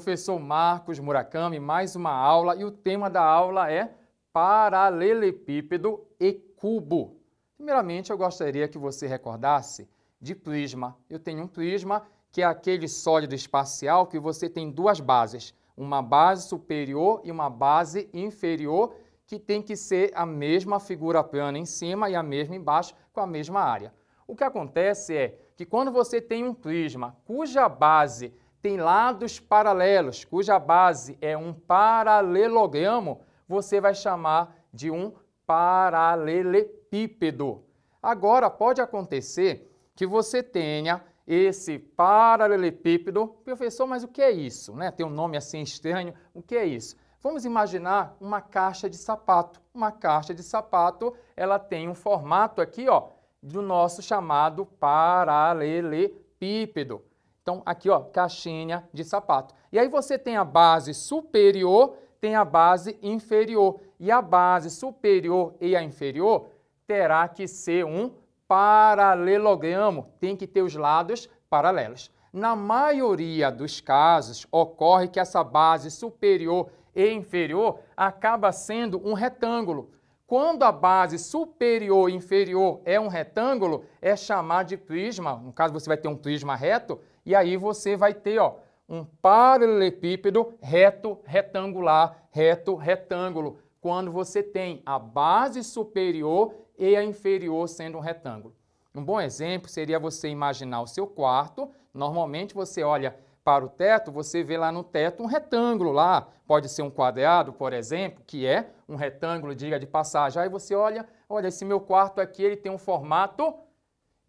Professor Marcos Murakami, mais uma aula, e o tema da aula é paralelepípedo e cubo. Primeiramente, eu gostaria que você recordasse de prisma. Eu tenho um prisma, que é aquele sólido espacial que você tem duas bases, uma base superior e uma base inferior, que tem que ser a mesma figura plana em cima e a mesma embaixo, com a mesma área. O que acontece é que quando você tem um prisma cuja base tem lados paralelos, cuja base é um paralelogramo, você vai chamar de um paralelepípedo. Agora, pode acontecer que você tenha esse paralelepípedo. Professor, mas o que é isso? Tem um nome assim estranho. O que é isso? Vamos imaginar uma caixa de sapato. Uma caixa de sapato, ela tem um formato aqui, ó, do nosso chamado paralelepípedo. Então, aqui, ó, caixinha de sapato. E aí você tem a base superior, tem a base inferior. E a base superior e a inferior terá que ser um paralelogramo, tem que ter os lados paralelos. Na maioria dos casos, ocorre que essa base superior e inferior acaba sendo um retângulo. Quando a base superior e inferior é um retângulo, é chamado de prisma. No caso, você vai ter um prisma reto, e aí você vai ter, ó, um paralelepípedo reto, retangular, reto, retângulo, quando você tem a base superior e a inferior sendo um retângulo. Um bom exemplo seria você imaginar o seu quarto. Normalmente você olha para o teto, você vê lá no teto um retângulo lá, pode ser um quadrado, por exemplo, que é um retângulo, diga de passagem. Aí você olha, esse meu quarto aqui, ele tem um formato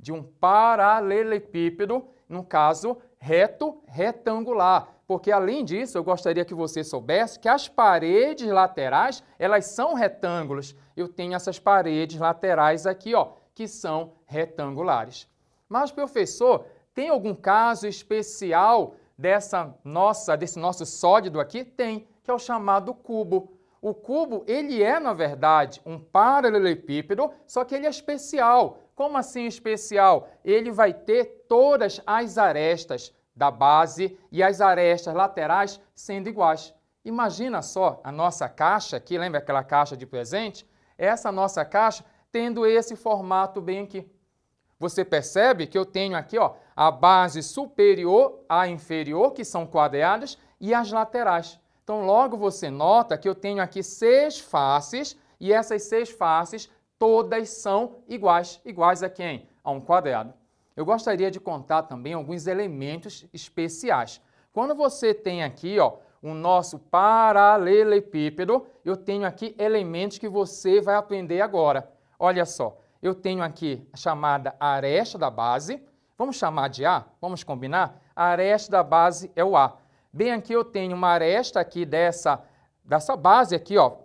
de um paralelepípedo, no caso, reto, retangular. Porque, além disso, eu gostaria que você soubesse que as paredes laterais, elas são retângulos. Eu tenho essas paredes laterais aqui, ó, que são retangulares. Mas, professor, tem algum caso especial desse nosso sólido aqui? Tem, que é o chamado cubo. O cubo, ele é, na verdade, um paralelepípedo, só que ele é especial. Como assim especial? Ele vai ter todas as arestas da base e as arestas laterais sendo iguais. Imagina só a nossa caixa aqui, lembra aquela caixa de presente? Essa nossa caixa tendo esse formato bem aqui. Você percebe que eu tenho aqui, ó, a base superior a inferior, que são quadradas, e as laterais. Então, logo você nota que eu tenho aqui 6 faces, e essas 6 faces todas são iguais. Iguais a quem? A um quadrado. Eu gostaria de contar também alguns elementos especiais. Quando você tem aqui, ó, o nosso paralelepípedo, eu tenho aqui elementos que você vai aprender agora. Olha só, eu tenho aqui a chamada aresta da base. Vamos chamar de A? Vamos combinar? A aresta da base é o A. Bem aqui eu tenho uma aresta aqui dessa base aqui, ó.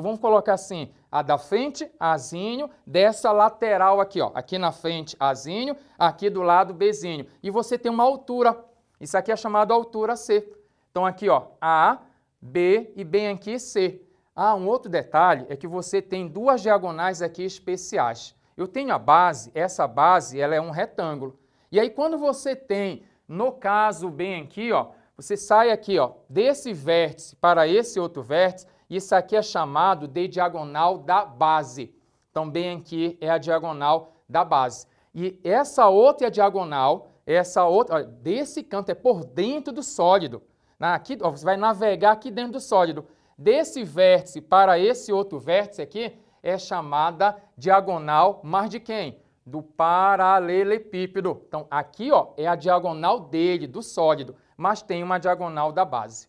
Vamos colocar assim, a da frente, Azinho, dessa lateral aqui, ó. Aqui na frente, Azinho, aqui do lado, Bzinho. E você tem uma altura. Isso aqui é chamado altura C. Então aqui, ó, A, B e bem aqui C. Ah, um outro detalhe é que você tem duas diagonais aqui especiais. Eu tenho a base, essa base, ela é um retângulo. E aí quando você tem, no caso bem aqui, ó, você sai aqui, ó, desse vértice para esse outro vértice, isso aqui é chamado de diagonal da base. Então, bem aqui é a diagonal da base. E essa outra diagonal, ó, desse canto é por dentro do sólido. Aqui, ó, você vai navegar aqui dentro do sólido. Desse vértice para esse outro vértice aqui é chamada diagonal, mas de quem? Do paralelepípedo. Então, aqui, ó, é a diagonal dele, do sólido, mas tem uma diagonal da base.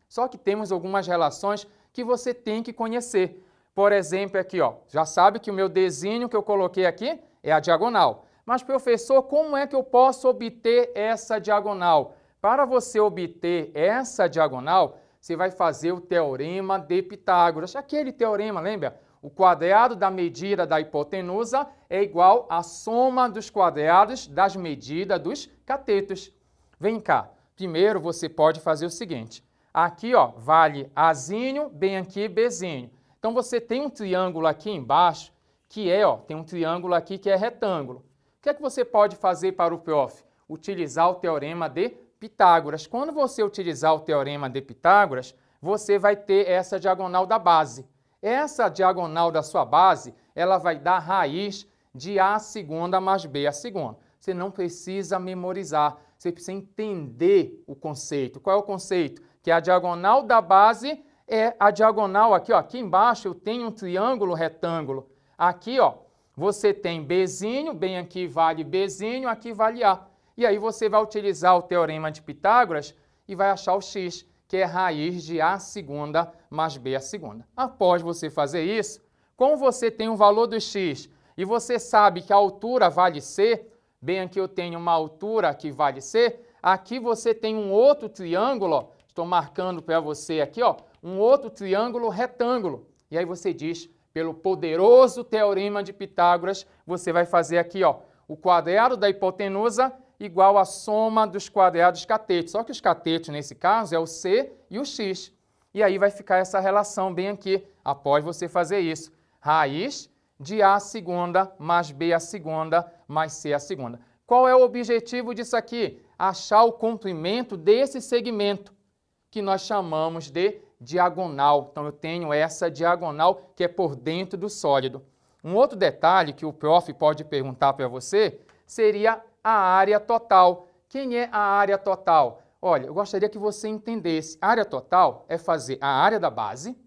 Só que temos algumas relações que você tem que conhecer. Por exemplo, aqui, ó, já sabe que o meu desenho que eu coloquei aqui é a diagonal. Mas, professor, como é que eu posso obter essa diagonal? Para você obter essa diagonal, você vai fazer o teorema de Pitágoras. Aquele teorema, lembra? O quadrado da medida da hipotenusa é igual à soma dos quadrados das medidas dos catetos. Vem cá. Primeiro, você pode fazer o seguinte. Aqui, ó, vale Azinho, bem aqui, Bzinho. Então, você tem um triângulo aqui embaixo, que é, ó, tem um triângulo aqui que é retângulo. O que é que você pode fazer para o prof? Utilizar o teorema de Pitágoras. Quando você utilizar o teorema de Pitágoras, você vai ter essa diagonal da base. Essa diagonal da sua base, ela vai dar raiz de A segunda mais B a segunda. Você não precisa memorizar, você precisa entender o conceito. Qual é o conceito? Que a diagonal da base é a diagonal aqui, ó. Aqui embaixo eu tenho um triângulo retângulo. Aqui, ó, você tem Bzinho, bem aqui vale Bzinho, aqui vale A. E aí você vai utilizar o teorema de Pitágoras e vai achar o x, que é raiz de A segunda mais B a segunda. Após você fazer isso, como você tem o valor do x e você sabe que a altura vale C, bem aqui eu tenho uma altura que vale C, aqui você tem um outro triângulo, ó, estou marcando para você aqui, ó, um outro triângulo retângulo. E aí você diz, pelo poderoso teorema de Pitágoras, você vai fazer aqui, ó, o quadrado da hipotenusa igual à soma dos quadrados catetos. Só que os catetos, nesse caso, é o C e o X. E aí vai ficar essa relação bem aqui, após você fazer isso. Raiz de A segunda mais B a segunda mais C a segunda. Qual é o objetivo disso aqui? Achar o comprimento desse segmento, que nós chamamos de diagonal. Então, eu tenho essa diagonal que é por dentro do sólido. Um outro detalhe que o prof pode perguntar para você seria a área total. Quem é a área total? Olha, eu gostaria que você entendesse. A área total é fazer a área da base,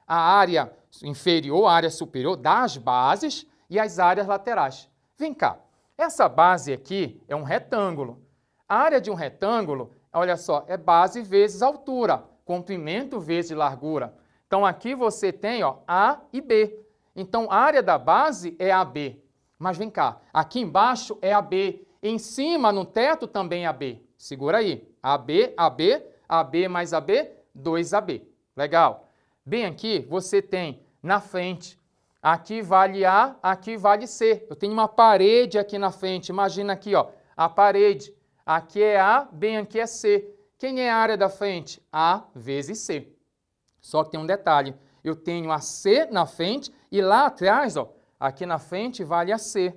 a área inferior, a área superior das bases e as áreas laterais. Vem cá, essa base aqui é um retângulo. A área de um retângulo, olha só, é base vezes altura, comprimento vezes largura. Então, aqui você tem, ó, A e B. Então, a área da base é AB. Mas vem cá, aqui embaixo é AB, em cima, no teto, também é AB. Segura aí, AB, AB, AB mais AB, 2AB. Legal. Bem aqui, você tem na frente, aqui vale A, aqui vale C. Eu tenho uma parede aqui na frente, imagina aqui, ó, a parede. Aqui é A, bem aqui é C. Quem é a área da frente? A vezes C. Só que tem um detalhe, eu tenho a C na frente e lá atrás, ó, aqui na frente vale a C.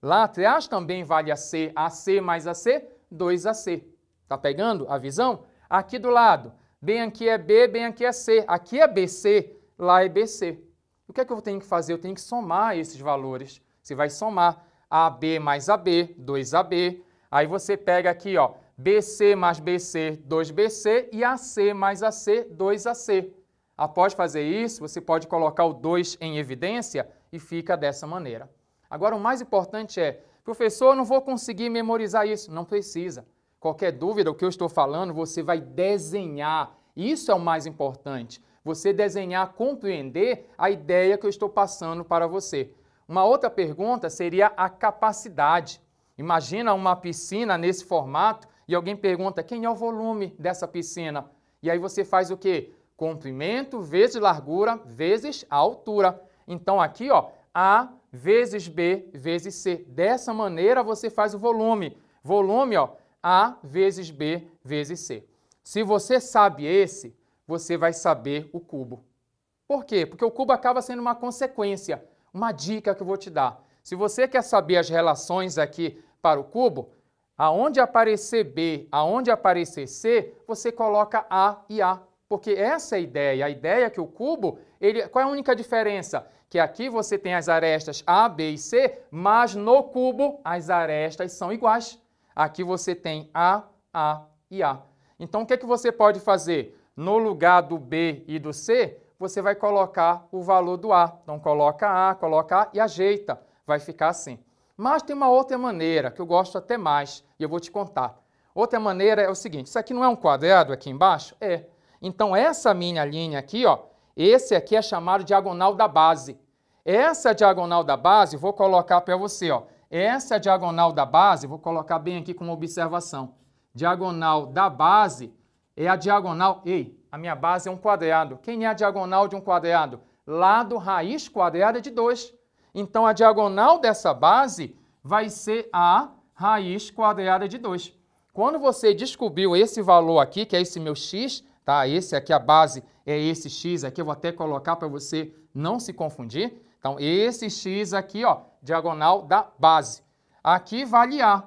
Lá atrás também vale a C. AC mais AC, 2AC. Tá pegando a visão? Aqui do lado, bem aqui é B, bem aqui é C. Aqui é BC, lá é BC. O que é que eu tenho que fazer? Eu tenho que somar esses valores. Você vai somar AB mais AB, 2AB. Aí você pega aqui, ó, BC mais BC, 2BC e AC mais AC, 2AC. Após fazer isso, você pode colocar o 2 em evidência e fica dessa maneira. Agora, o mais importante é, professor, eu não vou conseguir memorizar isso. Não precisa. Qualquer dúvida, o que eu estou falando, você vai desenhar. Isso é o mais importante. Você desenhar, compreender a ideia que eu estou passando para você. Uma outra pergunta seria a capacidade. Imagina uma piscina nesse formato e alguém pergunta quem é o volume dessa piscina. E aí você faz o quê? Comprimento vezes largura vezes a altura. Então, aqui, ó, A vezes B vezes C. Dessa maneira, você faz o volume. Volume, ó, A vezes B vezes C. Se você sabe esse, você vai saber o cubo. Por quê? Porque o cubo acaba sendo uma consequência. Uma dica que eu vou te dar. Se você quer saber as relações aqui para o cubo, aonde aparecer B, aonde aparecer C, você coloca A e A. Porque essa é a ideia é que o cubo, qual é a única diferença? Que aqui você tem as arestas A, B e C, mas no cubo as arestas são iguais. Aqui você tem A e A. Então, o que é que você pode fazer? No lugar do B e do C, você vai colocar o valor do A. Então, coloca A e ajeita. Vai ficar assim. Mas tem uma outra maneira, que eu gosto até mais, e eu vou te contar. Outra maneira é o seguinte, isso aqui não é um quadrado aqui embaixo? É. Então, essa minha linha aqui, ó, esse aqui é chamado diagonal da base. Essa diagonal da base, vou colocar para você, ó. Essa diagonal da base, vou colocar bem aqui como observação. Diagonal da base é a diagonal... Ei, a minha base é um quadrado. Quem é a diagonal de um quadrado? Lado raiz quadrada de 2. Então, a diagonal dessa base vai ser a raiz quadrada de 2. Quando você descobriu esse valor aqui, que é esse meu x, tá? Esse aqui, a base é esse x aqui, eu vou até colocar para você não se confundir. Então, esse x aqui, ó, diagonal da base. Aqui vale A.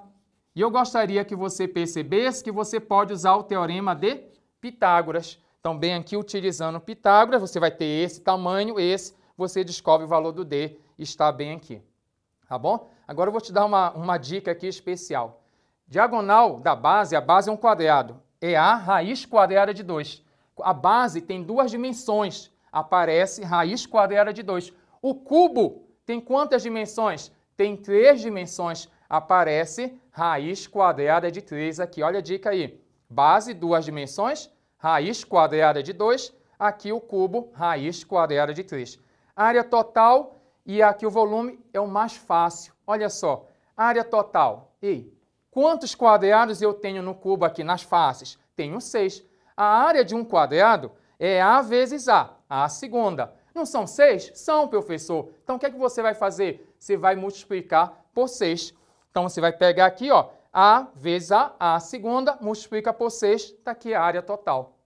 E eu gostaria que você percebesse que você pode usar o teorema de Pitágoras. Então, bem aqui, utilizando Pitágoras, você vai ter esse tamanho, esse, você descobre o valor do D, está bem aqui. Tá bom? Agora eu vou te dar uma dica aqui especial. Diagonal da base, a base é um quadrado, é a raiz quadrada de 2. A base tem duas dimensões, aparece raiz quadrada de 2. O cubo tem quantas dimensões? Tem 3 dimensões, aparece raiz quadrada de 3 aqui. Olha a dica aí. Base, 2 dimensões, raiz quadrada de 2, aqui o cubo, raiz quadrada de 3. Área total e aqui o volume é o mais fácil. Olha só, área total. Ei, quantos quadrados eu tenho no cubo aqui nas faces? Tenho 6. A área de um quadrado é A vezes A segunda. Não são 6? São, professor. Então, o que é que você vai fazer? Você vai multiplicar por 6. Então, você vai pegar aqui, ó, A vezes A segunda, multiplica por 6, está aqui a área total.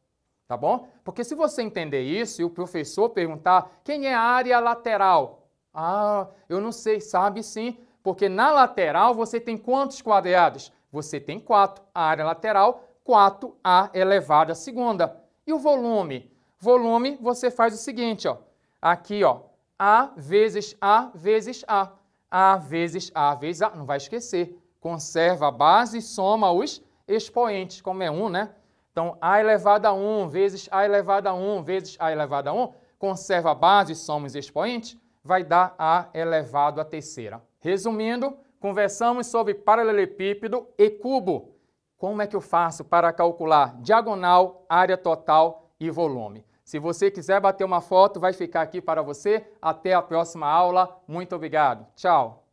Tá bom? Porque se você entender isso e o professor perguntar quem é a área lateral? Ah, eu não sei, sabe sim, porque na lateral você tem quantos quadrados? Você tem 4. A área lateral, 4A elevado à segunda. E o volume? Volume, você faz o seguinte, ó. Aqui, ó, A vezes A vezes A. A vezes A vezes A. Não vai esquecer. Conserva a base e soma os expoentes, como é 1, né? Então, A elevado a 1 vezes A elevado a 1 vezes A elevado a 1, conserva a base e soma os expoentes, vai dar A elevado à terceira. Resumindo, conversamos sobre paralelepípedo e cubo. Como é que eu faço para calcular diagonal, área total e volume? Se você quiser bater uma foto, vai ficar aqui para você. Até a próxima aula. Muito obrigado. Tchau.